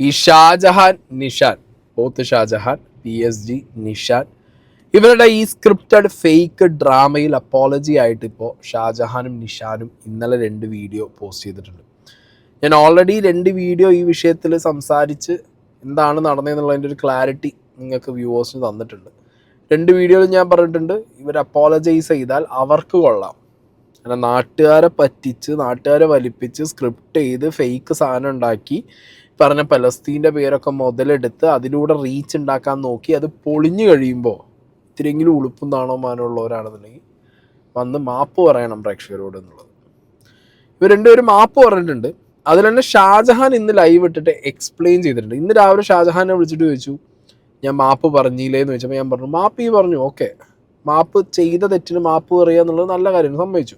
ഈ Shah Jahan Nishan, both Shah Jahan PSG Nishan, ഇവരുടെ ഈ സ്ക്രിപ്റ്റഡ് ഫേക്ക് ഡ്രാമയിൽ അപ്പോളജി ആയിട്ട് ഇപ്പോൾ ഷാജഹാനും നിഷാനും ഇന്നലെ 2 വീഡിയോ പോസ്റ്റ് ചെയ്തിട്ടുണ്ട്. ഞാൻ ഓൾറെഡി 2 വീഡിയോ ഈ വിഷയത്തിൽ സംസാരിച്ച് എന്താണ് നടന്നതെന്നുള്ളതിൻ്റെ ഒരു ക്ലാരിറ്റി നിങ്ങൾക്ക് വ്യൂവേഴ്സിന് തന്നിട്ടുണ്ട്. 2 വീഡിയോയിൽ ഞാൻ പറഞ്ഞിട്ടുണ്ട്, ഇവർ അപ്പോളജൈസ് ചെയ്താൽ അവർക്ക് കൊള്ളാം. അങ്ങനെ നാട്ടുകാരെ പറ്റിച്ച്, നാട്ടുകാരെ വലിപ്പിച്ച്, സ്ക്രിപ്റ്റ് ചെയ്ത് ഫേക്ക് സാധനം ഉണ്ടാക്കി പറഞ്ഞ പലസ്തീൻ്റെ പേരൊക്കെ മുതലെടുത്ത് അതിലൂടെ റീച്ച് ഉണ്ടാക്കാൻ നോക്കി അത് പൊളിഞ്ഞു കഴിയുമ്പോൾ ഇത്തിരിയെങ്കിലും ഉളുപ്പും താണോമാനമുള്ളവരാണെന്നുണ്ടെങ്കിൽ വന്ന് മാപ്പ് പറയണം പ്രേക്ഷകരോട് എന്നുള്ളത്. ഇവർ 2 പേരും മാപ്പ് പറഞ്ഞിട്ടുണ്ട്. അതിൽ തന്നെ ഷാജഹാൻ ഇന്ന് ലൈവ് ഇട്ടിട്ട് എക്സ്പ്ലെയിൻ ചെയ്തിട്ടുണ്ട്. ഇന്ന് രാവിലെ ഷാജഹാനെ വിളിച്ചിട്ട് ചോദിച്ചു, ഞാൻ മാപ്പ് പറഞ്ഞില്ലേന്ന് ചോദിച്ചപ്പോൾ ഞാൻ പറഞ്ഞു മാപ്പ് ഈ പറഞ്ഞു, ഓക്കെ, മാപ്പ് ചെയ്ത തെറ്റിന് മാപ്പ് പറയുക എന്നുള്ളത് നല്ല കാര്യമാണ്, സമ്മതിച്ചു.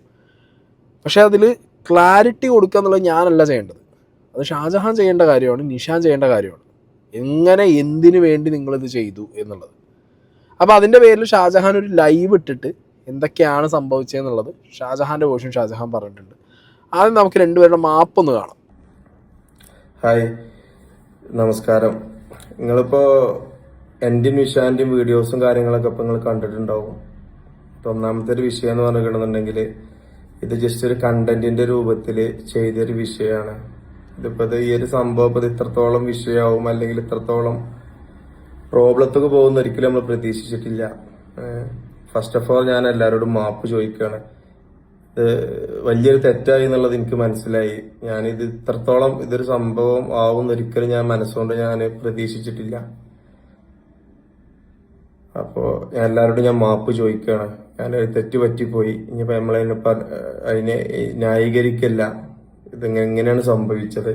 പക്ഷേ അതിൽ ക്ലാരിറ്റി കൊടുക്കുക എന്നുള്ളത് ഞാനല്ല ചെയ്യേണ്ടത്, അത് ഷാജഹാൻ ചെയ്യേണ്ട കാര്യമാണ്, നിഷാൻ ചെയ്യേണ്ട കാര്യമാണ്. എങ്ങനെ, എന്തിനു വേണ്ടി നിങ്ങളിത് ചെയ്തു എന്നുള്ളത്. അപ്പോൾ അതിൻ്റെ പേരിൽ ഷാജഹാൻ ഒരു ലൈവ് ഇട്ടിട്ട് എന്തൊക്കെയാണ് സംഭവിച്ചതെന്നുള്ളത് ഷാജഹാൻ്റെ വേർഷൻ ഷാജഹാൻ പറഞ്ഞിട്ടുണ്ട്. ആദ്യം നമുക്ക് 2 പേരുടെ മാപ്പൊന്ന് കാണാം. ഹായ്, നമസ്കാരം. നിങ്ങളിപ്പോൾ എൻ്റെയും നിഷാൻ്റെയും വീഡിയോസും കാര്യങ്ങളൊക്കെ ഇപ്പോൾ നിങ്ങൾ കണ്ടിട്ടുണ്ടാവും. ഒന്നാമത്തെ ഒരു വിഷയം എന്ന് പറഞ്ഞിട്ടുണ്ടെന്നുണ്ടെങ്കിൽ ഇത് ജസ്റ്റ് ഒരു കണ്ടന്റിന്റെ രൂപത്തിൽ ചെയ്തൊരു വിഷയമാണ്. ഇതിപ്പോൾ ഈ ഒരു സംഭവം ഇപ്പോൾ ഇത്രത്തോളം വിഷയമാവും അല്ലെങ്കിൽ ഇത്രത്തോളം പ്രോബ്ലത്തൊക്കെ പോകുന്ന ഒരിക്കലും നമ്മൾ പ്രതീക്ഷിച്ചിട്ടില്ല. ഫസ്റ്റ് ഓഫ് ഓൾ ഞാൻ എല്ലാവരോടും മാപ്പ് ചോദിക്കുകയാണ്. ഇത് വലിയൊരു തെറ്റായി എന്നുള്ളത് എനിക്ക് മനസ്സിലായി. ഞാനിത് ഇത്രത്തോളം ഇതൊരു സംഭവം ആവുന്ന ഒരിക്കലും ഞാൻ മനസ്സുകൊണ്ട് ഞാൻ പ്രതീക്ഷിച്ചിട്ടില്ല. അപ്പോൾ എല്ലാവരോടും ഞാൻ മാപ്പ് ചോദിക്കുകയാണ്. ഞാൻ തെറ്റ് പറ്റിപ്പോയി. ഇനിയിപ്പോൾ അതിനെ ന്യായീകരിക്കല്ല. ഇതെങ്ങനെയാണ് സംഭവിച്ചത്,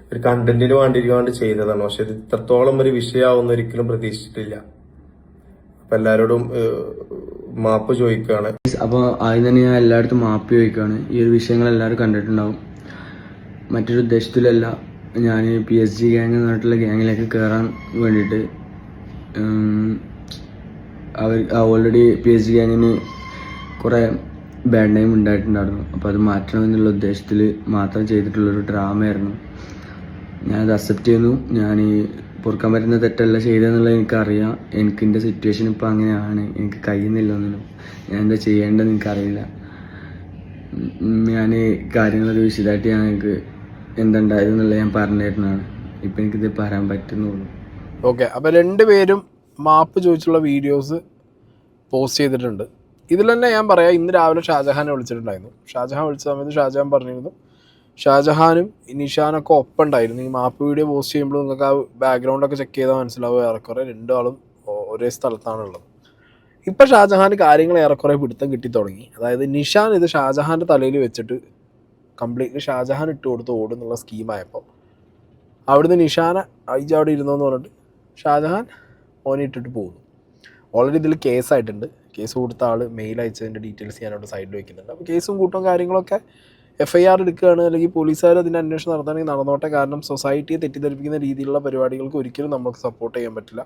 ഒരു കണ്ടന്റിന് വേണ്ടി ചെയ്തതാണ്. പക്ഷെ ഇത് ഇത്രത്തോളം ഒരു വിഷയമാവുന്ന ഒരിക്കലും പ്രതീക്ഷിച്ചിട്ടില്ല. അപ്പൊ എല്ലാവരോടും മാപ്പ് ചോദിക്കുകയാണ്. അപ്പോൾ ആദ്യം തന്നെ ഞാൻ എല്ലായിടത്തും മാപ്പ് ചോദിക്കുകയാണ്. ഈ ഒരു വിഷയങ്ങൾ എല്ലാവരും കണ്ടിട്ടുണ്ടാവും. മറ്റൊരു ഉദ്ദേശത്തിലല്ല ഞാൻ PSG ഗ്യാങ് എന്നിട്ടുള്ള ഗ്യാങ്ങിലേക്ക് കയറാൻ വേണ്ടിയിട്ട്. അവർ ഓൾറെഡി PSG ഗ്യാങ്ങിന് കുറേ ബാഡ് നെയിം ഉണ്ടായിട്ടുണ്ടായിരുന്നു. അപ്പോൾ അത് മാറ്റണമെന്നുള്ള ഉദ്ദേശത്തിൽ മാത്രം ചെയ്തിട്ടുള്ളൊരു ഡ്രാമയായിരുന്നു. ഞാനത് അക്സെപ്റ്റ് ചെയ്യുന്നു. ഞാൻ ഈ പൊറുക്കാൻ പറ്റുന്ന തെറ്റല്ല ചെയ്തതെന്നുള്ളത് എനിക്കറിയാം. എൻ്റെ സിറ്റുവേഷൻ ഇപ്പോൾ അങ്ങനെയാണ്, എനിക്ക് കഴിയുന്നില്ല ഒന്നിനും. ഞാൻ എന്താ ചെയ്യേണ്ടതെന്ന് എനിക്കറിയില്ല. ഞാൻ കാര്യങ്ങളൊക്കെ വിശദമായിട്ട് ഞങ്ങൾക്ക് എന്തുണ്ടായതെന്നുള്ളത് ഞാൻ പറഞ്ഞിരുന്നതാണ്. ഇപ്പം എനിക്കിത് പറയാൻ പറ്റുന്നുള്ളൂ. ഓക്കെ, അപ്പോൾ 2 പേരും മാപ്പ് ചോദിച്ചുള്ള വീഡിയോസ് പോസ്റ്റ് ചെയ്തിട്ടുണ്ട്. ഇതിൽ തന്നെ ഞാൻ പറയാം, ഇന്ന് രാവിലെ ഷാജഹാനെ വിളിച്ചിട്ടുണ്ടായിരുന്നു. ഷാജഹാൻ വിളിച്ച സമയത്ത് ഷാജഹാൻ പറഞ്ഞിരുന്നു ഷാജഹാനും നിഷാനൊക്കെ ഒപ്പം ഉണ്ടായിരുന്നു. ഈ മാപ്പ് വീഡിയോ പോസ്റ്റ് ചെയ്യുമ്പോൾ നിങ്ങൾക്ക് ആ ബാക്ക്ഗ്രൗണ്ടൊക്കെ ചെക്ക് ചെയ്താൽ മനസ്സിലാവും ഏറെക്കുറെ 2 ആളും ഒരേ സ്ഥലത്താണുള്ളത്. ഇപ്പം ഷാജഹാൻ കാര്യങ്ങൾ ഏറെക്കുറെ പിടുത്തം കിട്ടി തുടങ്ങി. അതായത് നിഷാൻ ഇത് ഷാജഹാൻ്റെ തലയിൽ വെച്ചിട്ട് കംപ്ലീറ്റ്ലി ഷാജഹാൻ ഇട്ട് കൊടുത്ത് ഓടുന്നുള്ള സ്കീമായപ്പോൾ അവിടുന്ന് നിഷാനെ അവിടെ ഇരുന്നോന്ന് പറഞ്ഞിട്ട് ഷാജഹാൻ ഓനെ ഇട്ടിട്ട് പോകുന്നു. ഓൾറെഡി ഇതിൽ കേസായിട്ടുണ്ട്. കേസ് കൊടുത്ത ആൾ മെയിൽ അയച്ചതിൻ്റെ ഡീറ്റെയിൽസ് ഞാനവിടെ സൈഡിൽ വയ്ക്കുന്നുണ്ട്. അപ്പോൾ കേസും കൂട്ടവും കാര്യങ്ങളൊക്കെ FIR എടുക്കുകയാണ്, അല്ലെങ്കിൽ പോലീസുകാർ അതിൻ്റെ അന്വേഷണം നടത്തണമെങ്കിൽ നടന്നോട്ടെ. കാരണം സൊസൈറ്റിയെ തെറ്റിദ്ധരിപ്പിക്കുന്ന രീതിയിലുള്ള പരിപാടികൾക്ക് ഒരിക്കലും നമുക്ക് സപ്പോർട്ട് ചെയ്യാൻ പറ്റില്ല.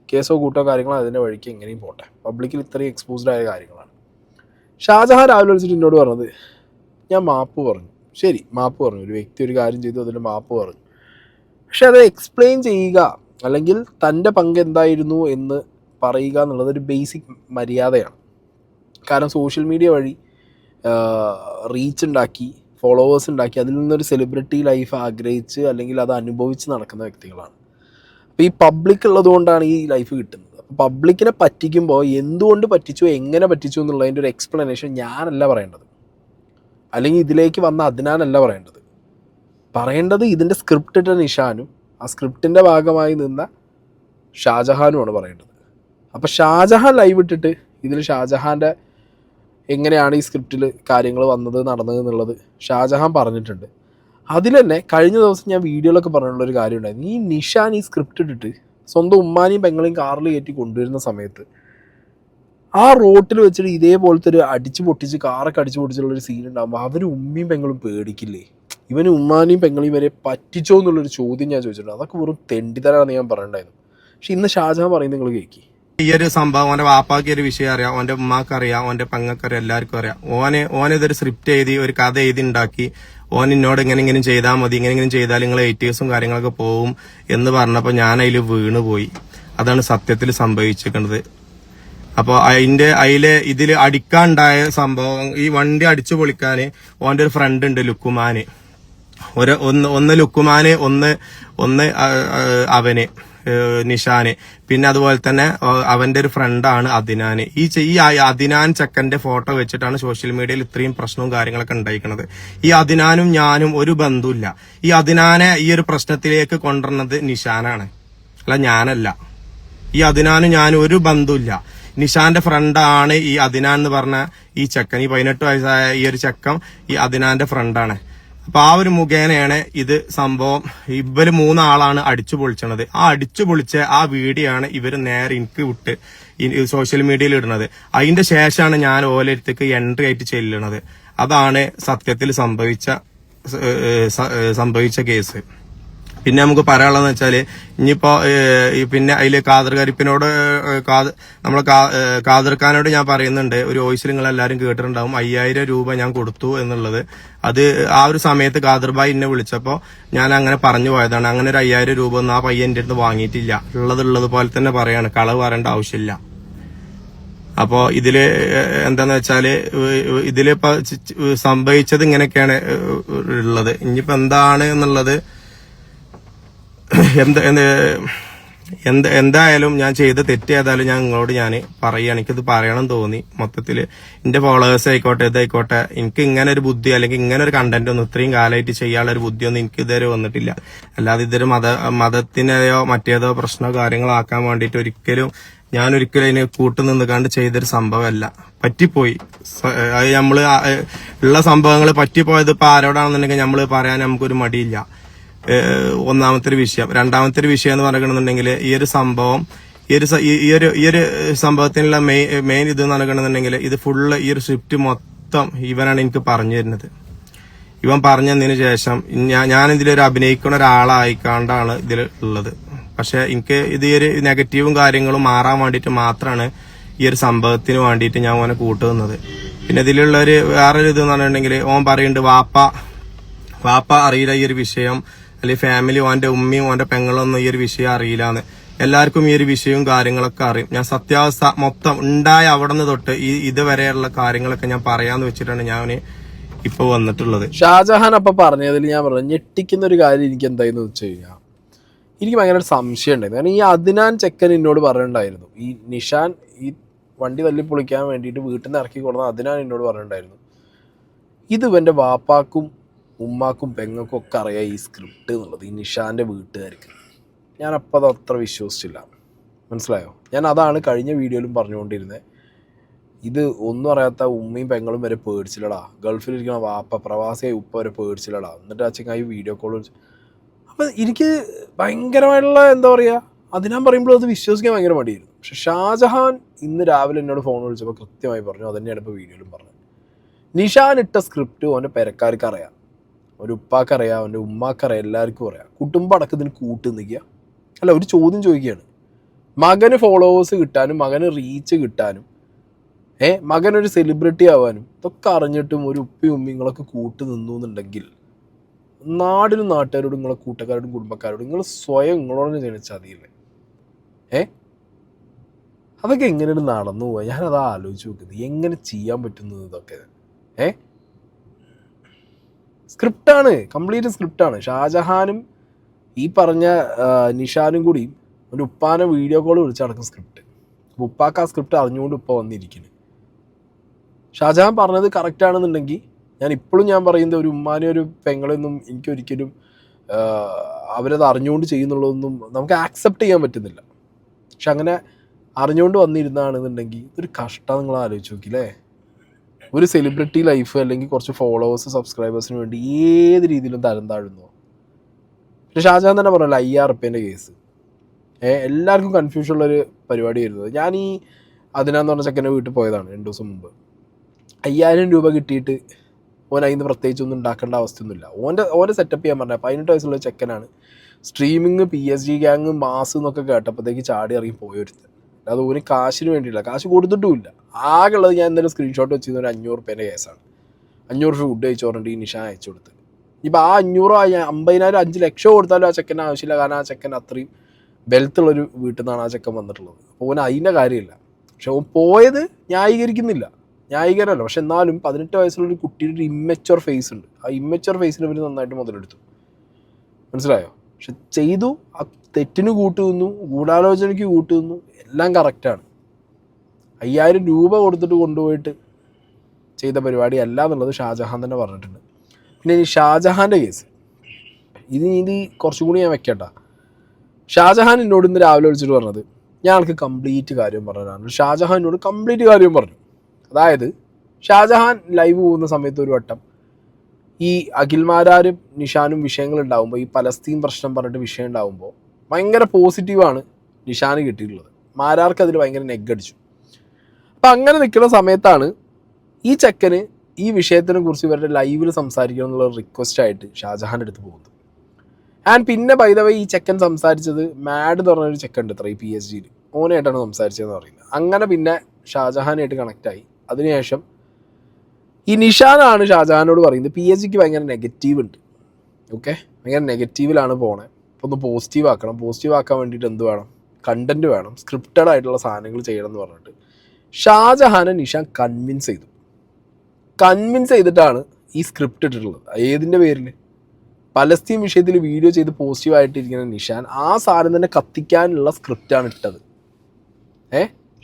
കേസോ കൂട്ടോ കാര്യങ്ങളോ അതിൻ്റെ വഴിക്ക് എങ്ങനെയും പോട്ടെ. പബ്ലിക്കിൽ ഇത്രയും എക്സ്പോസ്ഡ് ആയ കാര്യങ്ങളാണ്. ഷാജഹാൻ രാവിലെ വിളിച്ചിട്ട് എന്നോട് പറഞ്ഞത്, ഞാൻ മാപ്പ് പറഞ്ഞു. ശരി, മാപ്പ് പറഞ്ഞു. ഒരു വ്യക്തി ഒരു കാര്യം ചെയ്തു, അതിൽ മാപ്പ് പറഞ്ഞു. പക്ഷെ അത് എക്സ്പ്ലെയിൻ ചെയ്യുക അല്ലെങ്കിൽ തൻ്റെ പങ്ക് എന്തായിരുന്നു എന്ന് പറയുക എന്നുള്ളത് ഒരു ബേസിക് മര്യാദയാണ്. കാരണം സോഷ്യൽ മീഡിയ വഴി റീച്ച് ഉണ്ടാക്കി, ഫോളോവേഴ്സ് ഉണ്ടാക്കി, അതിൽ നിന്നൊരു സെലിബ്രിറ്റി ലൈഫ് ആഗ്രഹിച്ച് അല്ലെങ്കിൽ അത് അനുഭവിച്ച് നടക്കുന്ന വ്യക്തികളാണ്. അപ്പോൾ ഈ പബ്ലിക് ഉള്ളതുകൊണ്ടാണ് ഈ ലൈഫ് കിട്ടുന്നത്. അപ്പോൾ പബ്ലിക്കിനെ പറ്റിക്കുമ്പോൾ എന്തുകൊണ്ട് പറ്റിച്ചു, എങ്ങനെ പറ്റിച്ചു എന്നുള്ളതിൻ്റെ ഒരു എക്സ്പ്ലനേഷൻ ഞാനല്ല പറയേണ്ടത്, അല്ലെങ്കിൽ ഇതിലേക്ക് വന്ന അതിനാനല്ല പറയേണ്ടത് ഇതിൻ്റെ സ്ക്രിപ്റ്റ് ഇട്ട നിഷാനും ആ സ്ക്രിപ്റ്റിൻ്റെ ഭാഗമായി നിന്ന ഷാജഹാനുമാണ് പറയേണ്ടത്. അപ്പോൾ ഷാജഹാൻ ലൈവ് ഇട്ടിട്ട് ഇതിൽ ഷാജഹാൻ്റെ എങ്ങനെയാണ് ഈ സ്ക്രിപ്റ്റിൽ കാര്യങ്ങൾ വന്നത് നടന്നത് എന്നുള്ളത് ഷാജഹാൻ പറഞ്ഞിട്ടുണ്ട്. അതിൽ തന്നെ കഴിഞ്ഞ ദിവസം ഞാൻ വീഡിയോയിലൊക്കെ പറഞ്ഞിട്ടുള്ളൊരു കാര്യം ഉണ്ടായിരുന്നു. ഈ നിഷാൻ ഈ സ്ക്രിപ്റ്റ് ഇട്ടിട്ട് സ്വന്തം ഉമ്മാനെയും പെങ്ങളെയും കാറിൽ കയറ്റി കൊണ്ടുവരുന്ന സമയത്ത് ആ റോട്ടിൽ വെച്ചിട്ട് ഇതേപോലത്തെ ഒരു കാറൊക്കെ അടിച്ചു പൊട്ടിച്ചുള്ളൊരു സീൻ ഉണ്ടാകുമ്പോൾ അവർ ഉമ്മയും പെങ്ങളും പേടിക്കില്ലേ? ഇവന് ഉമ്മാനെയും പെങ്ങളെയും വരെ പറ്റിച്ചോ എന്നുള്ളൊരു ചോദ്യം ഞാൻ ചോദിച്ചിട്ടുണ്ട്. അതൊക്കെ വെറും തെണ്ടിത്തരാണെന്ന് ഞാൻ പറയണ്ടായിരുന്നു. പക്ഷെ ഇന്ന് ഷാജഹാൻ പറയുന്നത് നിങ്ങൾ കേൾക്കി. ഈ ഒരു സംഭവം ഓന്റെ വാപ്പാക്ക് ഒരു വിഷയം അറിയാം, ഓന്റെ ഉമ്മാക്ക് അറിയാം, ഓന്റെ പെങ്ങക്കറിയാം, എല്ലാവർക്കും അറിയാം. ഓനെ ഇതൊരു സ്ക്രിപ്റ്റ് എഴുതി ഒരു കഥ എഴുതി ഉണ്ടാക്കി ഓൻ എന്നോട് ഇങ്ങനെ ചെയ്താൽ മതി, ഇങ്ങനെ ചെയ്താൽ നിങ്ങൾ 80s കാര്യങ്ങളൊക്കെ പോവും എന്ന് പറഞ്ഞപ്പോൾ ഞാൻ അതിൽ വീണുപോയി. അതാണ് സത്യത്തിൽ സംഭവിച്ചിരിക്കുന്നത്. അപ്പോൾ ഇതില് അടിക്കാണ്ടായ സംഭവം, ഈ വണ്ടി അടിച്ചു പൊളിക്കാന് ഓന്റെ ഒരു ഫ്രണ്ട് ഉണ്ട് ലുക്കുമാന്, ഒന്ന് ലുക്കുമാന്, ഒന്ന് അവന് നിഷാന്, പിന്നെ അതുപോലെ തന്നെ അവന്റെ ഒരു ഫ്രണ്ടാണ് അദിനാന്. ഈ അദിനാൻ ചെക്കന്റെ ഫോട്ടോ വെച്ചിട്ടാണ് സോഷ്യൽ മീഡിയയിൽ ഇത്രയും പ്രശ്നവും കാര്യങ്ങളൊക്കെ ഉണ്ടായിരിക്കുന്നത്. ഈ അദിനാനും ഞാനും ഒരു ബന്ധമില്ല. ഈ അദിനാനെ ഈ ഒരു പ്രശ്നത്തിലേക്ക് കൊണ്ടുവരുന്നത് നിഷാനാണ്, അല്ല ഞാനല്ല. ഈ അദിനാനും ഞാനും ഒരു ബന്ധമില്ല. നിഷാന്റെ ഫ്രണ്ടാണ് ഈ അദിനാൻ എന്ന് പറഞ്ഞ ഈ ചെക്കൻ, ഈ 18 വയസ്സായ ഈ ഒരു ചെക്കൻ ഈ അദിനാന്റെ ഫ്രണ്ടാണ്. അപ്പൊ ആ ഒരു മുഖേനയാണ് ഇത് സംഭവം. ഇവര് 3 ആളാണ് അടിച്ചു പൊളിച്ചത്. ആ അടിച്ചു പൊളിച്ച ആ വീഡിയോ ആണ് ഇവര് നേരെ എനിക്ക് വിട്ട് സോഷ്യൽ മീഡിയയിൽ ഇടുന്നത്. അതിന്റെ ശേഷമാണ് ഞാൻ ഓരോരുത്തേക്ക് എൻട്രി ആയിട്ട് ചെല്ലുന്നത്. അതാണ് സത്യത്തിൽ സംഭവിച്ച കേസ്. പിന്നെ നമുക്ക് പറയാനുള്ളതെന്ന് വെച്ചാല് ഇനിയിപ്പോ പിന്നെ അതില് ഖാദർ കരിപ്പിനോട് നമ്മളെ ഖാദർ ഖാനോട് ഞാൻ പറയുന്നുണ്ട്, ഒരു വോയിസിൽ നിങ്ങൾ എല്ലാവരും കേട്ടിട്ടുണ്ടാവും, 5000 രൂപ ഞാൻ കൊടുത്തു എന്നുള്ളത്. അത് ആ ഒരു സമയത്ത് ഖാദർ ഭായി എന്നെ വിളിച്ചപ്പോ ഞാൻ അങ്ങനെ പറഞ്ഞു പോയതാണ്. അങ്ങനെ ഒരു 5000 രൂപ ഒന്നും ആ പയ്യൻ എന്റെ അടുത്ത് വാങ്ങിയിട്ടില്ല. ഉള്ളത് പോലെ തന്നെ പറയാണ്, കളവ് പറയേണ്ട ആവശ്യമില്ല. അപ്പോ ഇതില് എന്താന്ന് വെച്ചാല് ഇതിലിപ്പോ സംഭവിച്ചത് ഇങ്ങനെയൊക്കെയാണ് ഉള്ളത്. ഇനിയിപ്പോ എന്താണ് എന്നുള്ളത് എന്തായാലും ഞാൻ ചെയ്ത തെറ്റ് ഏതായാലും ഞാൻ നിങ്ങളോട് ഞാൻ പറയുകയാണ്. എനിക്കിത് പറയണം തോന്നി. മൊത്തത്തില് എന്റെ ഫോളോവേഴ്സ് ആയിക്കോട്ടെ ഇതായിക്കോട്ടെ, എനിക്ക് ഇങ്ങനെ ഒരു ബുദ്ധി അല്ലെങ്കിൽ ഇങ്ങനെ ഒരു കണ്ടന്റ് ഒന്നും ഇത്രയും കാലമായിട്ട് ചെയ്യാനുള്ള ഒരു ബുദ്ധിയൊന്നും എനിക്ക് ഇതുവരെ വന്നിട്ടില്ല. അല്ലാതെ ഇതൊരു മതത്തിനെയോ മറ്റേതോ പ്രശ്നമോ കാര്യങ്ങളോ ആക്കാൻ വേണ്ടിയിട്ട് ഒരിക്കലും അതിന് കൂട്ടുനിന്ന് കണ്ട് ചെയ്തൊരു സംഭവമല്ല. പറ്റിപ്പോയി. അത് നമ്മള് ഉള്ള സംഭവങ്ങൾ പറ്റിപ്പോയത് ഇപ്പൊ ആരോടാണെന്നുണ്ടെങ്കിൽ നമ്മള് പറയാൻ നമുക്കൊരു മടിയില്ല. ഒന്നാമത്തെ ഒരു വിഷയം. രണ്ടാമത്തെ ഒരു വിഷയം എന്ന് പറയണമെന്നുണ്ടെങ്കിൽ ഈ ഒരു സംഭവം, ഈ ഒരു സംഭവത്തിനുള്ള മെയിൻ ഇത് എന്ന് പറയണമെന്നുണ്ടെങ്കിൽ ഇത് ഫുള്ള് ഈ ഒരു സ്ക്രിപ്റ്റ് മൊത്തം ഇവനാണ് എനിക്ക് പറഞ്ഞു തരുന്നത്. ഇവൻ പറഞ്ഞതിന് ശേഷം ഞാൻ ഇതിലൊരു അഭിനയിക്കുന്ന ഒരാളായിക്കാണ്ടാണ് ഇതിൽ ഉള്ളത്. പക്ഷെ എനിക്ക് ഇത് ഈ ഒരു നെഗറ്റീവും കാര്യങ്ങളും മാറാൻ വേണ്ടിയിട്ട് മാത്രമാണ് ഈ ഒരു സംഭവത്തിന് വേണ്ടിയിട്ട് ഞാൻ ഓനെ കൂട്ടുന്നത്. പിന്നെ ഇതിലുള്ള ഒരു വേറൊരു ഇത് എന്ന് പറഞ്ഞിട്ടുണ്ടെങ്കിൽ ഓൻ പറയുന്നുണ്ട് വാപ്പ അറിയില്ല ഈ ഒരു വിഷയം, അല്ലെങ്കിൽ ഫാമിലി ഓന്റെ ഉമ്മയും ഓന്റെ പെങ്ങളൊന്നും ഈ ഒരു വിഷയം അറിയില്ലാന്ന്. എല്ലാവർക്കും ഈ ഒരു വിഷയവും കാര്യങ്ങളൊക്കെ അറിയും. ഞാൻ സത്യാവസ്ഥ മൊത്തം ഉണ്ടായ അവിടെ നിന്ന് തൊട്ട് ഇതുവരെയുള്ള കാര്യങ്ങളൊക്കെ ഞാൻ പറയാന്ന് വെച്ചിട്ടാണ് ഞാൻ ഇപ്പൊ വന്നിട്ടുള്ളത്. ഷാജഹാൻ അപ്പൊ പറഞ്ഞതിൽ ഞാൻ പറഞ്ഞു ഞെട്ടിക്കുന്ന ഒരു കാര്യം എനിക്ക് എന്തായെന്ന് വെച്ച് കഴിഞ്ഞാൽ, എനിക്ക് ഭയങ്കര ഒരു സംശയം ഉണ്ടായിരുന്നു. കാരണം ഈ അദ്നാൻ ചെക്കൻ എന്നോട് പറഞ്ഞിട്ടുണ്ടായിരുന്നു, ഈ നിഷാൻ ഈ വണ്ടി തല്ലി പൊളിക്കാൻ വേണ്ടിയിട്ട് വീട്ടിൽ നിന്ന് ഇറക്കി കൊടുന്ന അദ്നാൻ എന്നോട് പറഞ്ഞിട്ടുണ്ടായിരുന്നു, ഇത് ഇവന്റെ വാപ്പാക്കും ഉമ്മാക്കും പെങ്ങൾക്കും ഒക്കെ അറിയാം ഈ സ്ക്രിപ്റ്റ് എന്നുള്ളത്, ഈ നിഷാന്റെ വീട്ടുകാർക്ക്. ഞാനപ്പോൾ അത് അത്ര വിശ്വസിച്ചില്ല. മനസ്സിലായോ? ഞാൻ അതാണ് കഴിഞ്ഞ വീഡിയോയിലും പറഞ്ഞുകൊണ്ടിരുന്നത്. ഇത് ഒന്നും അറിയാത്ത ഉമ്മയും പെങ്ങളും വരെ പേടിച്ചില്ലടാ, ഗൾഫിലിരിക്കുന്ന വാപ്പ പ്രവാസിയായി ഉപ്പ വരെ പേടിച്ചില്ലടാ. എന്നിട്ട് ആ ചെങ്ങായി വീഡിയോ കോൾ വിളിച്ചു. അപ്പം എനിക്ക് ഭയങ്കരമായിട്ടുള്ള എന്താ പറയുക, അതിനാൻ പറയുമ്പോൾ അത് വിശ്വസിക്കാൻ ഭയങ്കര മടിയായിരുന്നു. പക്ഷെ ഷാജഹാൻ ഇന്ന് രാവിലെ എന്നോട് ഫോൺ വിളിച്ചപ്പോൾ കൃത്യമായി പറഞ്ഞു, അതന്നെയാണ് ഇപ്പോൾ വീഡിയോയിലും പറഞ്ഞത്. നിഷാൻ ഇട്ട സ്ക്രിപ്റ്റ് അവൻ്റെ പെരക്കാർക്ക് അറിയാം, അവൻ്റെ ഉപ്പാക്കറിയാം, അവൻ്റെ ഉമ്മാക്കറിയാം, എല്ലാവർക്കും അറിയാം. കുടുംബം അടക്കത്തിന് കൂട്ട് നിൽക്കുക. അല്ല, ഒരു ചോദ്യം ചോദിക്കുകയാണ്, മകന് ഫോളോവേഴ്സ് കിട്ടാനും മകന് റീച്ച് കിട്ടാനും മകനൊരു സെലിബ്രിറ്റി ആവാനും ഇതൊക്കെ അറിഞ്ഞിട്ടും ഒരു ഉപ്പയും ഉമ്മിങ്ങളൊക്കെ കൂട്ട് നിന്നു എന്നുണ്ടെങ്കിൽ നാടിനും നാട്ടുകാരോടും നിങ്ങളെ കൂട്ടുകാരോടും കുടുംബക്കാരോടും നിങ്ങൾ സ്വയം നിങ്ങളോട് ജനിച്ചാൽ മതിയില്ലേ? അതൊക്കെ എങ്ങനെയാണ് നടന്നു പോവുക? ഞാനത് ആലോചിച്ച് നോക്കുന്നത്, എങ്ങനെ ചെയ്യാൻ പറ്റുന്നത് ഇതൊക്കെ. സ്ക്രിപ്റ്റാണ്, കംപ്ലീറ്റ് സ്ക്രിപ്റ്റാണ്. ഷാജഹാനും ഈ പറഞ്ഞ നിഷാനും കൂടി ഒരു ഉപ്പാനെ വീഡിയോ കോൾ വിളിച്ചടക്കും സ്ക്രിപ്റ്റ്. ഉപ്പാക്ക് ആ സ്ക്രിപ്റ്റ് അറിഞ്ഞുകൊണ്ട് ഉപ്പ വന്നിരിക്കുന്നു. ഷാജഹാൻ പറഞ്ഞത് കറക്റ്റാണെന്നുണ്ടെങ്കിൽ ഞാൻ പറയുന്നത് ഒരു ഉമ്മാനെ ഒരു പെങ്ങളെയൊന്നും എനിക്കൊരിക്കലും അവരത് അറിഞ്ഞുകൊണ്ട് ചെയ്യുന്നുള്ളതൊന്നും നമുക്ക് ആക്സെപ്റ്റ് ചെയ്യാൻ പറ്റുന്നില്ല. പക്ഷെ അങ്ങനെ അറിഞ്ഞുകൊണ്ട് വന്നിരുന്നാണെന്നുണ്ടെങ്കിൽ ഇതൊരു കഷ്ടം. നിങ്ങൾ ആലോചിച്ച് നോക്കില്ലേ? ഒരു സെലിബ്രിറ്റി ലൈഫ് അല്ലെങ്കിൽ കുറച്ച് ഫോളോവേഴ്സ് സബ്സ്ക്രൈബേഴ്സിന് വേണ്ടി ഏത് രീതിയിലും തരം താഴുന്നു. പക്ഷെ ഷാജഹാൻ തന്നെ പറഞ്ഞല്ലോ 5000 റുപ്യേൻ്റെ കേസ്. എല്ലാവർക്കും കൺഫ്യൂഷൻ ഉള്ളൊരു പരിപാടിയായിരുന്നു. ഞാൻ ഈ അതിനാന്ന് പറഞ്ഞ ചെക്കൻ്റെ വീട്ടിൽ പോയതാണ് 2 ദിവസം മുമ്പ്. 5000 രൂപ കിട്ടിയിട്ട് ഓൻ അതിന് പ്രത്യേകിച്ചൊന്നും ഉണ്ടാക്കേണ്ട അവസ്ഥയൊന്നുമില്ല. ഓൻ്റെ സെറ്റപ്പ് ചെയ്യാൻ പറഞ്ഞത് 18 വയസ്സുള്ള ചെക്കനാണ്. സ്ട്രീമിങ് PSG ഗ്യാങ് മാസ് എന്നൊക്കെ കേട്ടപ്പോഴത്തേക്ക് ചാടി ഇറങ്ങി പോയൊരുത്തൻ. അത് ഓന് കാശിന് വേണ്ടിയില്ല, കാശ് കൊടുത്തിട്ടുമില്ല. ആകെ ഉള്ളത് ഞാൻ എന്തായാലും സ്ക്രീൻഷോട്ട് വെച്ചിരുന്ന ഒരു 500 റുപ്യേൻ്റെ കേസാണ്. 500 ഫുഡ് കഴിച്ചോറിൻ്റെ ഈ നിഷാൻ അയച്ചു കൊടുത്ത്. ഇപ്പം ആ 500 50,000 5 ലക്ഷം കൊടുത്താലും ആ ചെക്കന് ആവശ്യമില്ല. കാരണം ആ ചെക്കൻ അത്രയും വെൽത്തുള്ളൊരു വീട്ടിൽ നിന്നാണ് ആ ചെക്കൻ വന്നിട്ടുള്ളത്. അപ്പോൾ ഓന് അതിൻ്റെ കാര്യമില്ല. പക്ഷെ ഓൻ പോയത് ന്യായീകരിക്കുന്നില്ല, ന്യായീകരമല്ല. പക്ഷെ എന്നാലും 18 വയസ്സുള്ളൊരു കുട്ടിയുടെ ഒരു ഇമ്മച്വർ ഫേസ് ഉണ്ട്. ആ ഇമ്മച്വർ ഫേസിൽ ഇവർ നന്നായിട്ട് മുതലെടുത്തു. മനസ്സിലായോ? പക്ഷെ ചെയ്തു, ആ തെറ്റിന് കൂട്ടുനിന്നു, ഗൂഢാലോചനയ്ക്ക് കൂട്ടുനിന്നു, എല്ലാം കറക്റ്റാണ്. 5000 രൂപ കൊടുത്തിട്ട് കൊണ്ടുപോയിട്ട് ചെയ്ത പരിപാടി അല്ല എന്നുള്ളത് ഷാജഹാൻ തന്നെ പറഞ്ഞിട്ടുണ്ട്. പിന്നെ ഇനി ഷാജഹാൻ്റെ കേസ്, ഇത് കുറച്ചും കൂടി ഞാൻ വെക്കട്ട. ഷാജഹാൻ എന്നോട് ഇന്ന് രാവിലെ വിളിച്ചിട്ട് പറഞ്ഞത്, ഞങ്ങൾക്ക് കംപ്ലീറ്റ് കാര്യം പറഞ്ഞതാണ്. ഷാജഹാൻ എന്നോട് കംപ്ലീറ്റ് കാര്യം പറഞ്ഞു. അതായത് ഷാജഹാൻ ലൈവ് പോകുന്ന സമയത്ത് ഒരു വട്ടം ഈ അഖിൽമാരാരും നിഷാനും വിഷയങ്ങളുണ്ടാകുമ്പോൾ, ഈ പലസ്തീൻ പ്രശ്നം പറഞ്ഞിട്ട് വിഷയം ഉണ്ടാകുമ്പോൾ ഭയങ്കര പോസിറ്റീവാണ് നിഷാന് കിട്ടിയിട്ടുള്ളത്. മാരാർക്ക് അതിൽ ഭയങ്കര നെഗടിച്ചു. അപ്പം അങ്ങനെ നിൽക്കുന്ന സമയത്താണ് ഈ ചെക്കന് ഈ വിഷയത്തിനെ കുറിച്ച് ഇവരുടെ ലൈവിൽ സംസാരിക്കണം എന്നുള്ള റിക്വസ്റ്റായിട്ട് ഷാജഹാൻ്റെ അടുത്ത് പോകുന്നത്. ആൻഡ് പിന്നെ ബൈ ദ വേ ഈ ചെക്കൻ സംസാരിച്ചത് മാഡ് എന്ന് പറഞ്ഞൊരു ചെക്കൻ ഉണ്ട് അത്ര ഈ PSG-യിൽ, ഓനായിട്ടാണ് സംസാരിച്ചതെന്ന് പറയുന്നത്. അങ്ങനെ പിന്നെ ഷാജഹാനായിട്ട് കണക്റ്റായി. അതിനുശേഷം ഈ നിഷാനാണ് ഷാജഹാനോട് പറയുന്നത് PSG-ക്ക് ഭയങ്കര നെഗറ്റീവ് ഉണ്ട്, ഓക്കെ, ഭയങ്കര നെഗറ്റീവിലാണ് പോണേ, അപ്പോൾ ഒന്ന് പോസിറ്റീവ് ആക്കണം. പോസിറ്റീവ് ആക്കാൻ വേണ്ടിയിട്ട് എന്ത് വേണം? കണ്ടൻറ്റ് വേണം, സ്ക്രിപ്റ്റഡ് ആയിട്ടുള്ള സാധനങ്ങൾ ചെയ്യണം എന്ന് പറഞ്ഞിട്ട് ഷാജഹാനെ നിഷാൻ കൺവിൻസ് ചെയ്തിട്ടാണ് ഈ സ്ക്രിപ്റ്റ് ഇട്ടിട്ടുള്ളത്. ഏതിൻ്റെ പേരിൽ? പലസ്തീൻ വിഷയത്തിൽ വീഡിയോ ചെയ്ത് പോസിറ്റീവായിട്ടിരിക്കുന്ന നിഷാൻ ആ സാധനം തന്നെ കത്തിക്കാനുള്ള സ്ക്രിപ്റ്റാണ് ഇട്ടത്.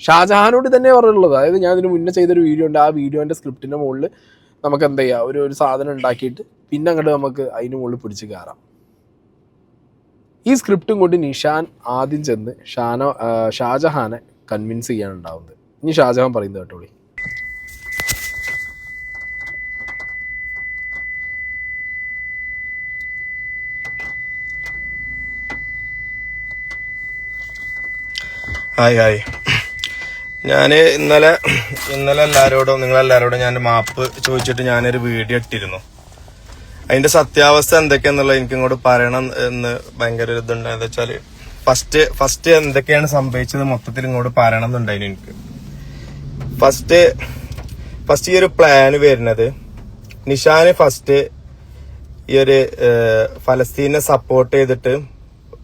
ഷാജഹാനോട് തന്നെ പറഞ്ഞിട്ടുള്ളത്. അതായത് ഞാൻ ഇതിന് മുന്നേ ചെയ്തൊരു വീഡിയോ ഉണ്ട്, ആ വീഡിയോൻ്റെ സ്ക്രിപ്റ്റിൻ്റെ മുകളിൽ നമുക്ക് എന്ത് ചെയ്യാം, ഒരു സാധനം ഉണ്ടാക്കിയിട്ട് പിന്നെ അങ്ങോട്ട് നമുക്ക് അതിന് മുകളിൽ പിടിച്ച് കയറാം. ഈ സ്ക്രിപ്റ്റും കൊണ്ട് നിഷാൻ ആദ്യം ചെന്ന് ഷാജഹാനെ കൺവിൻസ് ചെയ്യാനുണ്ടാവുന്നത്. ഇനി ഷാജഹാൻ പറയുന്നത് കേട്ടോളി. ഹായ് ഞാൻ ഇന്നലെ നിങ്ങളെല്ലാവരോടും ഞാൻ മാപ്പ് ചോദിച്ചിട്ട് ഞാനൊരു വീഡിയോ ഇട്ടിരുന്നു. അതിന്റെ സത്യാവസ്ഥ എന്തൊക്കെയാന്നുള്ളത് എനിക്ക് ഇങ്ങോട്ട് പറയണം എന്ന് ഭയങ്കര ഒരു ഇതുണ്ട്. എന്താ വെച്ചാല് ഫസ്റ്റ് എന്തൊക്കെയാണ് സംഭവിച്ചത് മൊത്തത്തിൽ ഇങ്ങോട്ട് പറയണം എന്നുണ്ടായിരുന്നു എനിക്ക്. ഫസ്റ്റ് ഈ ഒരു പ്ലാന് വരുന്നത്, നിഷാന് ഫസ്റ്റ് ഈ ഒരു ഫലസ്തീനെ സപ്പോർട്ട് ചെയ്തിട്ട്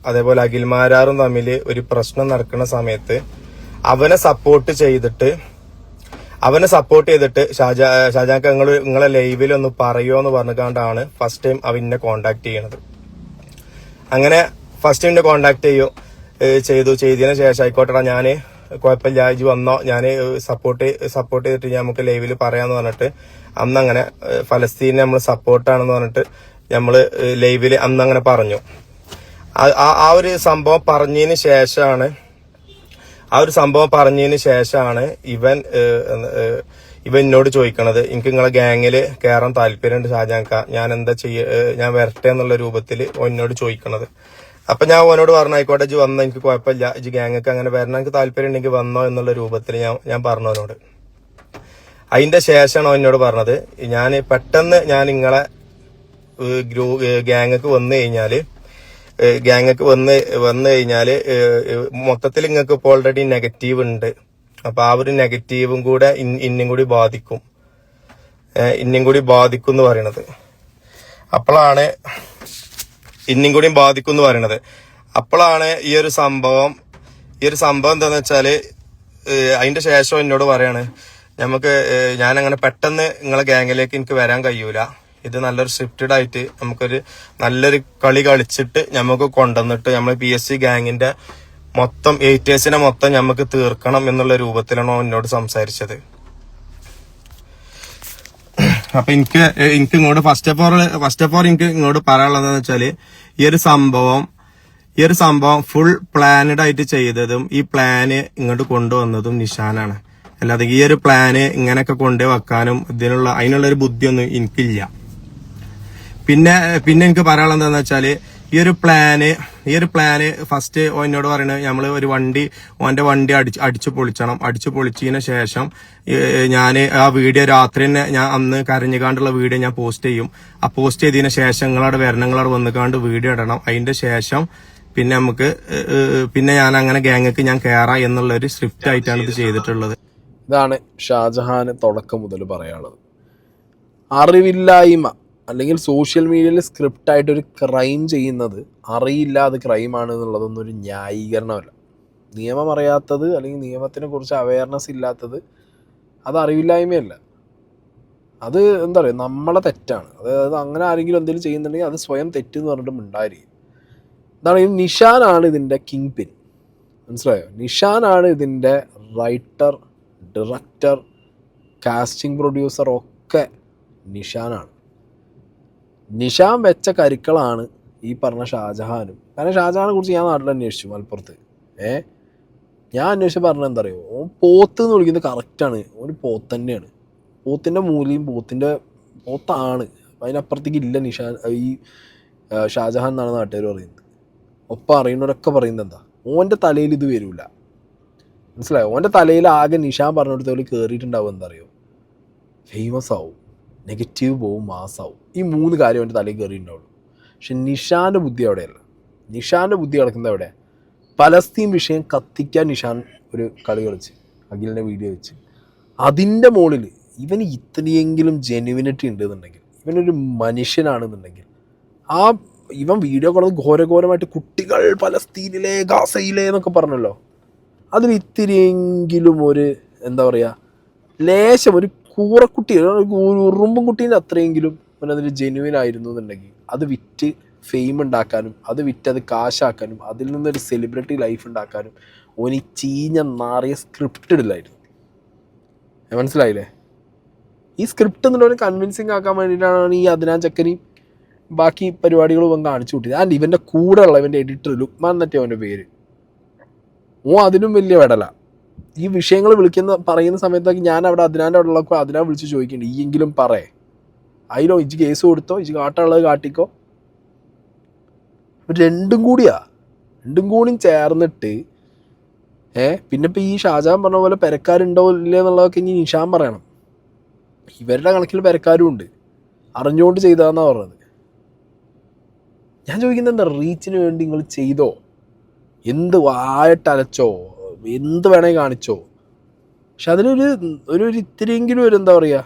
അതേപോലെ അഖിൽമാരാറും തമ്മിൽ ഒരു പ്രശ്നം നടക്കുന്ന സമയത്ത് അവനെ സപ്പോർട്ട് ചെയ്തിട്ട് ഷാജാക്ക് നിങ്ങളെ ലൈവിൽ ഒന്ന് പറയുമോ എന്ന് പറഞ്ഞുകൊണ്ടാണ് ഫസ്റ്റ് ടൈം അവനെ കോണ്ടാക്ട് ചെയ്യണത്. അങ്ങനെ ഫസ്റ്റ് എന്നെ കോണ്ടാക്ട് ചെയ്തതിന് ശേഷം ആയിക്കോട്ടെടാ ഞാന് കുഴപ്പമില്ല ഇജ് വന്നോ, ഞാന് സപ്പോർട്ട് ചെയ്തിട്ട് നമുക്ക് ലൈവിൽ പറയാന്ന് പറഞ്ഞിട്ട് അന്നങ്ങനെ ഫലസ്തീനെ നമ്മൾ സപ്പോർട്ടാണെന്ന് പറഞ്ഞിട്ട് നമ്മള് ലൈവില് അന്നങ്ങനെ പറഞ്ഞു. ആ ഒരു സംഭവം പറഞ്ഞതിന് ശേഷമാണ് ഇവൻ എന്നോട് ചോദിക്കണത്, എനിക്ക് നിങ്ങളെ ഗാങ്ങില് കയറാൻ താല്പര്യമുണ്ട് ഷാജാൻക, ഞാൻ എന്താ ഞാൻ വരട്ടെ എന്നുള്ള രൂപത്തിൽ എന്നോട് ചോദിക്കണത്. അപ്പൊ ഞാൻ ഓനോട് പറഞ്ഞു ആയിക്കോട്ടെ ഇജ് വന്നോ, എനിക്ക് കുഴപ്പമില്ല, ഇജ് ഗാങ്ങക്ക് അങ്ങനെ വരണം, എനിക്ക് താല്പര്യം ഉണ്ടെങ്കിൽ വന്നോ എന്നുള്ള രൂപത്തിൽ ഞാൻ പറഞ്ഞു അവനോട്. അതിന്റെ ശേഷമാണ് എന്നോട് പറഞ്ഞത്, പെട്ടെന്ന് ഞാൻ നിങ്ങളെ ഗാങ്ങക്ക് വന്നു കഴിഞ്ഞാല് മൊത്തത്തിൽ നിങ്ങൾക്ക് ഇപ്പോൾ ഓൾറെഡി നെഗറ്റീവ് ഉണ്ട്. അപ്പൊ ആ ഒരു നെഗറ്റീവും കൂടെ ഇന്നും കൂടി ബാധിക്കും എന്ന് പറയണത്. അപ്പോഴാണ് ഈ ഒരു സംഭവം എന്താന്ന് വെച്ചാല് അതിന്റെ ശേഷം എന്നോട് പറയാണ്, ഞാനങ്ങനെ പെട്ടെന്ന് നിങ്ങളെ ഗാങ്ങിലേക്ക് എനിക്ക് വരാൻ കഴിയൂല, ഇത് നല്ലൊരു സ്ക്രിപ്റ്റഡ് ആയിട്ട് നമുക്കൊരു നല്ലൊരു കളി കളിച്ചിട്ട് നമുക്ക് കൊണ്ടുവന്നിട്ട് നമ്മൾ PSG ഗാങ്ങിന്റെ മൊത്തം എയ്റ്റേഴ്സിനെ മൊത്തം നമുക്ക് തീർക്കണം എന്നുള്ള രൂപത്തിലാണ് എന്നോട് സംസാരിച്ചത്. അപ്പൊ എനിക്ക് ഇങ്ങോട്ട് ഫസ്റ്റ് ഓഫ് ഓൾ എനിക്ക് ഇങ്ങോട്ട് പറയാനുള്ളതെന്ന് വെച്ചാല് ഈ ഒരു സംഭവം ഫുൾ പ്ലാനഡ് ആയിട്ട് ചെയ്തതും ഈ പ്ലാന് ഇങ്ങോട്ട് കൊണ്ടുവന്നതും നിഷാനാണ്. അല്ലാതെ ഈ ഒരു പ്ലാന് ഇങ്ങനെയൊക്കെ കൊണ്ടുവെക്കാനും അതിനുള്ള ഒരു ബുദ്ധിയൊന്നും എനിക്കില്ല. പിന്നെ എനിക്ക് പറയാനുള്ളത് എന്താന്ന് വെച്ചാല് ഈ ഒരു പ്ലാന് ഫസ്റ്റ് എന്നോട് പറയുന്നത് നമ്മള് ഓന്റെ വണ്ടി അടിച്ചു പൊളിച്ചതിന് ശേഷം ഞാൻ ആ വീഡിയോ രാത്രി തന്നെ ഞാൻ അന്ന് കരഞ്ഞുകാണ്ടുള്ള വീഡിയോ ഞാൻ പോസ്റ്റ് ചെയ്യും. ആ പോസ്റ്റ് ചെയ്തതിന് ശേഷം നിങ്ങളവിടെ വന്നുകാണ്ട് വീഡിയോ ഇടണം. അതിന്റെ ശേഷം പിന്നെ ഞാൻ അങ്ങനെ ഗാങ്ങക്ക് ഞാൻ കയറാം എന്നുള്ള ഒരു സ്ക്രിപ്റ്റ് ആയിട്ടാണ് ഇത് ചെയ്തിട്ടുള്ളത്. ഇതാണ് ഷാജഹാന് തുടക്കം മുതൽ പറയാനുള്ളത്. അറിവില്ലായ്മ അല്ലെങ്കിൽ സോഷ്യൽ മീഡിയയിൽ സ്ക്രിപ്റ്റായിട്ടൊരു ക്രൈം ചെയ്യുന്നത് അറിയില്ല അത് ക്രൈമാണ് എന്നുള്ളതൊന്നും ഒരു ന്യായീകരണമല്ല. നിയമം അറിയാത്തത് അല്ലെങ്കിൽ നിയമത്തിനെ കുറിച്ച് അവയർനെസ് ഇല്ലാത്തത് അത് അറിവില്ലായ്മയല്ല, അത് എന്താ പറയുക നമ്മളെ തെറ്റാണ്. അതായത് അങ്ങനെ ആരെങ്കിലും എന്തെങ്കിലും ചെയ്യുന്നുണ്ടെങ്കിൽ അത് സ്വയം തെറ്റെന്ന് പറഞ്ഞിട്ട് മിണ്ടായിരിക്കും. എന്താണ് ഈ നിഷാനാണ് ഇതിൻ്റെ കിങ് പിൻ, മനസ്സിലായോ? നിഷാനാണ് ഇതിൻ്റെ റൈറ്റർ, ഡയറക്ടർ, കാസ്റ്റിംഗ് പ്രൊഡ്യൂസർ ഒക്കെ നിഷാനാണ്. നിഷാൻ വെച്ച കരുക്കളാണ് ഈ പറഞ്ഞ ഷാജഹാനും. കാരണം ഷാജഹാനെ കുറിച്ച് ഞാൻ നാട്ടിൽ അന്വേഷിച്ചു, മലപ്പുറത്ത്. ഞാൻ അന്വേഷിച്ച് പറഞ്ഞത് എന്താ പറയുക, ഓൻ പോത്ത് എന്ന് വിളിക്കുന്നത് കറക്റ്റാണ്. ഓന് പോത്ത് തന്നെയാണ്, പോത്തിൻ്റെ മൂലിയും പോത്താണ്. അതിനപ്പുറത്തേക്ക് ഇല്ല നിഷാൻ ഈ ഷാജഹാൻ എന്നാണ് നാട്ടുകാർ പറയുന്നത്. ഒപ്പം അറിയുന്നവരൊക്കെ പറയുന്നത് എന്താ, ഓൻ്റെ തലയിൽ ഇത് വരില്ല, മനസ്സിലായോ? ഓൻ്റെ തലയിൽ ആകെ നിഷാൻ പറഞ്ഞിടത്ത് പോലെ കയറിയിട്ടുണ്ടാവും. എന്താ അറിയോ, ഫേമസ് ആവും, നെഗറ്റീവ് പോവും, മാസാവും. ഈ 3 കാര്യം അവൻ്റെ തലയിൽ കയറിയിട്ടുണ്ടാവുള്ളൂ. പക്ഷെ നിഷാൻ്റെ ബുദ്ധി അവിടെയല്ല. നിഷാൻ്റെ ബുദ്ധി കിടക്കുന്നത് എവിടെ? പലസ്തീൻ വിഷയം കത്തിക്കാൻ നിഷാൻ ഒരു കളി കളിച്ച്, അഖിലിൻ്റെ വീഡിയോ വെച്ച്. അതിൻ്റെ മുകളിൽ ഇവന് ഇത്രയെങ്കിലും ജെനുവിനിറ്റി ഉണ്ടെന്നുണ്ടെങ്കിൽ, ഇവനൊരു മനുഷ്യനാണെന്നുണ്ടെങ്കിൽ, ഇവൻ വീഡിയോ കാണുന്നത് ഘോരഘോരമായിട്ട് കുട്ടികൾ പലസ്തീനിലെ ഗാസയിലെ എന്നൊക്കെ പറഞ്ഞല്ലോ, അതിൽ ഇത്തിരിയെങ്കിലും ഒരു എന്താ പറയുക, ലേശം ഒരു കൂറക്കുട്ടി, ഒരു ഉറുമ്പും കുട്ടീൻ്റെ അത്രയെങ്കിലും അവനതിൽ ജെനുവിൻ ആയിരുന്നു എന്നുണ്ടെങ്കിൽ അത് വിറ്റ് ഫെയിം ഉണ്ടാക്കാനും, അത് വിറ്റ് അത് കാശാക്കാനും, അതിൽ നിന്നൊരു സെലിബ്രിറ്റി ലൈഫ് ഉണ്ടാക്കാനും ഓന് ചീഞ്ഞ നാറിയ സ്ക്രിപ്റ്റ് ഇടില്ലായിരുന്നു. മനസ്സിലായില്ലേ? ഈ സ്ക്രിപ്റ്റ് എന്നുള്ളവരെ കൺവിൻസിങ് ആക്കാൻ വേണ്ടിയിട്ടാണ് ഈ അദ്നാൻ ചക്കനെയും ബാക്കി പരിപാടികളും ഇവൻ കാണിച്ചു കൂട്ടിയത്. ആൻഡ് ഇവൻ്റെ കൂടെ ഉള്ള ഇവൻ്റെ എഡിറ്റർ ലുക്മാൻ എന്നൊക്കെ അവൻ്റെ പേര്, അതിനും വലിയ വെടല. ഈ വിഷയങ്ങൾ പറയുന്ന സമയത്തൊക്കെ ഞാൻ അവിടെ അദ്നാൻ്റെ അവിടെ ഉള്ളപ്പോൾ അദ്നാൻ വിളിച്ച് ചോദിക്കുന്നുണ്ട്, ഈ എങ്കിലും പറയേ, അതിലോ ഇജ്ജ് കേസ് കൊടുത്തോ, ഇജ്ജ് കാട്ടുള്ളത് കാട്ടിക്കോ. രണ്ടും കൂടിയും ചേർന്നിട്ട് പിന്നെ ഇപ്പം ഈ ഷാജഹാൻ പറഞ്ഞ പോലെ പെരക്കാരുണ്ടോ ഇല്ലേ എന്നുള്ളതൊക്കെ ഇനി നിഷാൻ പറയണം. ഇവരുടെ കണക്കിൽ പെരക്കാരും ഉണ്ട്, അറിഞ്ഞുകൊണ്ട് ചെയ്തതെന്നാണ് പറഞ്ഞത്. ഞാൻ ചോദിക്കുന്നത് എന്താ, റീച്ചിന് വേണ്ടി നിങ്ങൾ ചെയ്തോ, എന്ത് വായട്ടലച്ചോ, എന്ത് വേണമെങ്കിൽ കാണിച്ചോ, പക്ഷെ അതിനൊരു ഒരു ഇത്തിരിയെങ്കിലും ഒരു എന്താ പറയുക,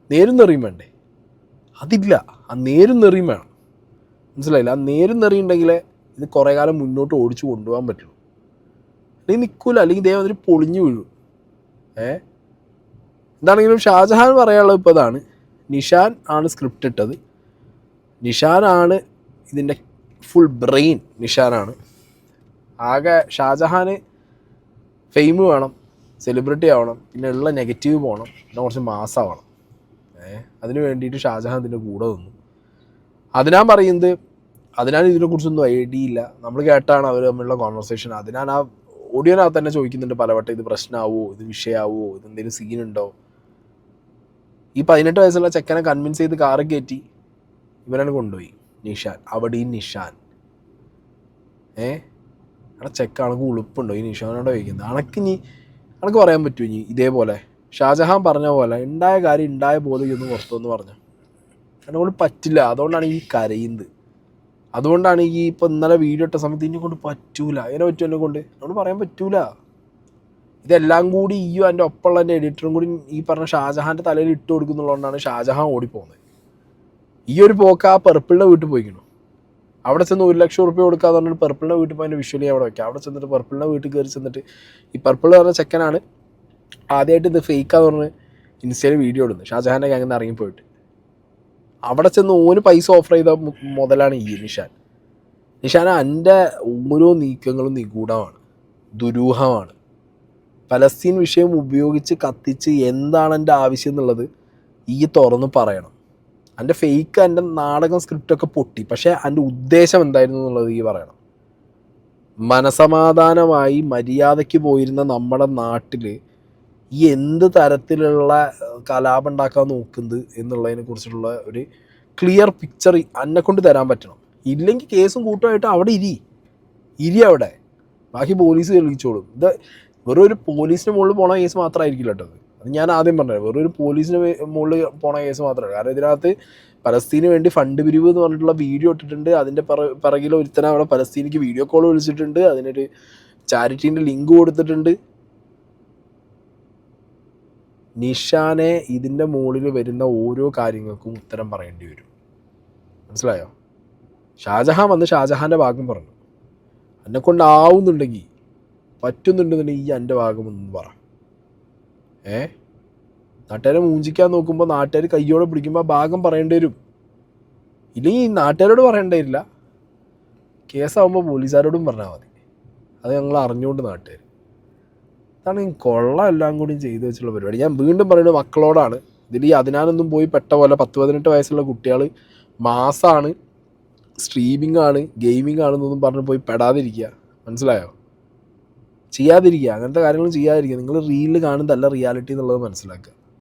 നേരും നെറിയും വേണ്ടേ? അതില്ല. ആ നേരും നെറിയും വേണം, മനസ്സിലായില്ല? ആ നേരും നെറിയുണ്ടെങ്കിലേ ഇത് കുറേ കാലം മുന്നോട്ട് ഓടിച്ചു കൊണ്ടുപോകാൻ പറ്റുള്ളൂ. അല്ലെങ്കിൽ നിൽക്കില്ല, അല്ലെങ്കിൽ ഇതേ അതിന് പൊളിഞ്ഞു വീഴും. എന്താണെങ്കിലും ഷാജഹാൻ പറയാനുള്ളത് ഇപ്പോൾ ഇതാണ്, നിഷാൻ ആണ് സ്ക്രിപ്റ്റ് ഇട്ടത്, നിഷാനാണ് ഇതിൻ്റെ ഫുൾ ബ്രെയിൻ, നിഷാനാണ്. ആകെ ഷാജഹാന് ഫെയിം വേണം, സെലിബ്രിറ്റി ആവണം, പിന്നെ ഉള്ള നെഗറ്റീവ് പോകണം, പിന്നെ കുറച്ച് മാസമാവണം. അതിന് വേണ്ടിയിട്ട് ഷാജഹാൻ ഇതിൻ്റെ കൂടെ നിന്നു. അതിനാൻ പറയുന്നത്, അതിനാൻ ഇതിനെക്കുറിച്ചൊന്നും ഐഡിയ ഇല്ല, നമ്മൾ കേട്ടാണ് അവർ തമ്മിലുള്ള കോൺവെർസേഷൻ. അതിനാൻ ആ ഓഡിയോനകത്ത് തന്നെ ചോദിക്കുന്നുണ്ട് പലവട്ടം, ഇത് പ്രശ്നമാവോ, ഇത് വിഷയമാവോ, ഇതെന്തെങ്കിലും സീനുണ്ടോ. ഈ 18 വയസ്സുള്ള ചെക്കനെ കൺവിൻസ് ചെയ്ത് കാറ് കയറ്റി ഇവനാണ് കൊണ്ടുപോയി നിഷാൻ. അവിടെയും നിഷാൻ അവിടെ ചെക്കാണക്ക് ഉളുപ്പുണ്ടോ ഈ നിഷാനോട് ചോദിക്കുന്നത്? അനക്ക് പറയാൻ പറ്റുമോ ഇനി ഇതേപോലെ ഷാജഹാൻ പറഞ്ഞ പോലെ ഉണ്ടായ കാര്യം ഉണ്ടായ പോലെ ഒന്ന് പുറത്തുനിന്ന് പറഞ്ഞു? എന്നെക്കൊണ്ട് പറ്റില്ല, അതുകൊണ്ടാണ് ഈ കരയുന്നത്. അതുകൊണ്ടാണ് ഈ ഇപ്പം ഇന്നലെ വീഡിയോ ഇട്ട സമയത്ത് എന്നെ കൊണ്ട് പറ്റൂല, എങ്ങനെ പറ്റും എന്നെ കൊണ്ട്? എന്നോട് പറയാൻ പറ്റൂല. ഇതെല്ലാം കൂടി ഈ എൻ്റെ ഒപ്പമുള്ള എൻ്റെ എഡിറ്ററും കൂടി ഈ പറഞ്ഞ ഷാജഹാൻ്റെ തലയിൽ ഇട്ട് കൊടുക്കുന്നുള്ളതുകൊണ്ടാണ് ഷാജഹാൻ ഓടിപ്പോകുന്നത്. ഈ ഒരു പോക്ക് ആ പെർപ്പിളിൻ്റെ വീട്ടിൽ പോയിക്കണം. അവിടെ ചെന്ന് 1 ലക്ഷം റുപ്യ കൊടുക്കാന്ന് പറഞ്ഞിട്ട് പെർപ്പിളിൻ്റെ വീട്ടിൽ പോയി വിഷ്വലി അവിടെ വയ്ക്കാം. അവിടെ ചെന്നിട്ട് പെർപ്പിളിൻ്റെ വീട്ടിൽ കയറി ചെന്നിട്ട് ഈ പെർപ്പിൾ പറഞ്ഞ ചെക്കനാണ് ആദ്യമായിട്ട് ഇത് ഫേക്കാന്ന് പറഞ്ഞ് ഇൻസ്റ്റയിൽ വീഡിയോ ഇടുന്നത്, ഷാജഹാൻ്റെ ഗ്യാങ്ങിൽ നിന്ന് ഇറങ്ങിപ്പോയിട്ട്. അവിടെ ചെന്ന് ഓന് പൈസ ഓഫർ ചെയ്ത മുതലാണ് ഈ നിഷാൻ. എൻ്റെ ഓരോ നീക്കങ്ങളും നിഗൂഢമാണ്, ദുരൂഹമാണ്. പലസ്തീൻ വിഷയം ഉപയോഗിച്ച് കത്തിച്ച് എന്താണ് എൻ്റെ ആവശ്യം എന്നുള്ളത് ഈ തുറന്ന് പറയണം. എൻ്റെ ഫേക്ക്, എൻ്റെ നാടകം സ്ക്രിപ്റ്റൊക്കെ പൊട്ടി, പക്ഷേ എൻ്റെ ഉദ്ദേശം എന്തായിരുന്നു എന്നുള്ളത് ഈ പറയണം. മനസമാധാനമായി മര്യാദയ്ക്ക് പോയിരുന്ന നമ്മുടെ നാട്ടിൽ ഈ എന്ത് തരത്തിലുള്ള കലാപം ഉണ്ടാക്കാൻ നോക്കുന്നത് എന്നുള്ളതിനെ കുറിച്ചുള്ള ഒരു ക്ലിയർ പിക്ചർ എന്നെക്കൊണ്ട് തരാൻ പറ്റണം. ഇല്ലെങ്കിൽ കേസും കൂട്ടുമായിട്ട് അവിടെ ഇരി അവിടെ ബാക്കി പോലീസ് തെളിയിച്ചോളും. ഇത് വെറും ഒരു പോലീസിന് മുകളിൽ പോണ കേസ് മാത്രമായിരിക്കില്ല കേട്ടോ. അത് ഞാൻ ആദ്യം പറഞ്ഞത്, വെറും ഒരു പോലീസിന് മുകളിൽ പോണ കേസ് മാത്രമല്ല. കാരണം ഇതിനകത്ത് പലസ്തീന് വേണ്ടി ഫണ്ട് പിരിവ് എന്ന് പറഞ്ഞിട്ടുള്ള വീഡിയോ ഇട്ടിട്ടുണ്ട്. അതിൻ്റെ പിറകിൽ ഒരുത്തന അവിടെ പലസ്തീനിക്ക് വീഡിയോ കോൾ വിളിച്ചിട്ടുണ്ട്, അതിനൊരു ചാരിറ്റീൻ്റെ ലിങ്ക് കൊടുത്തിട്ടുണ്ട്. നിഷാനെ ഇതിൻ്റെ മുകളിൽ വരുന്ന ഓരോ കാര്യങ്ങൾക്കും ഉത്തരം പറയേണ്ടി വരും. മനസ്സിലായോ? ഷാജഹാൻ വന്ന് ഷാജഹാൻ്റെ ഭാഗം പറഞ്ഞു. എന്നെക്കൊണ്ടാവുന്നുണ്ടെങ്കിൽ പറ്റുന്നുണ്ടെന്നുണ്ടെങ്കിൽ ഈ എൻ്റെ ഭാഗം ഒന്ന് പറ. നാട്ടുകാരെ മൂഞ്ചിക്കാൻ നോക്കുമ്പോൾ നാട്ടുകാർ കയ്യോടെ പിടിക്കുമ്പോൾ ആ ഭാഗം പറയേണ്ടി വരും. ഇല്ലെങ്കിൽ നാട്ടുകാരോട് പറയേണ്ടി വരില്ല, കേസാകുമ്പോൾ പോലീസുകാരോടും പറഞ്ഞാൽ മതി. അത് ഞങ്ങൾ അറിഞ്ഞുകൊണ്ട് നാട്ടുകാർ. അതാണ് ഈ കൊള്ള എല്ലാം കൂടി ചെയ്തു വെച്ചുള്ള പരിപാടി. ഞാൻ വീണ്ടും പറയുന്നത് മക്കളോടാണ്. ഇതിൽ ഈ അതിനാനൊന്നും പോയി പെട്ട പോലെ 10-18 വയസ്സുള്ള കുട്ടികൾ മാസാണ്, സ്ട്രീമിംഗ് ആണ്, ഗെയിമിംഗ് ആണെന്നൊന്നും പറഞ്ഞ് പോയി പെടാതിരിക്കുക. മനസ്സിലായോ? ചെയ്യാതിരിക്കുക, അങ്ങനത്തെ കാര്യങ്ങളും ചെയ്യാതിരിക്കുക. നിങ്ങൾ റീലിൽ കാണുന്നതല്ല റിയാലിറ്റി എന്നുള്ളത് മനസ്സിലാക്കുക.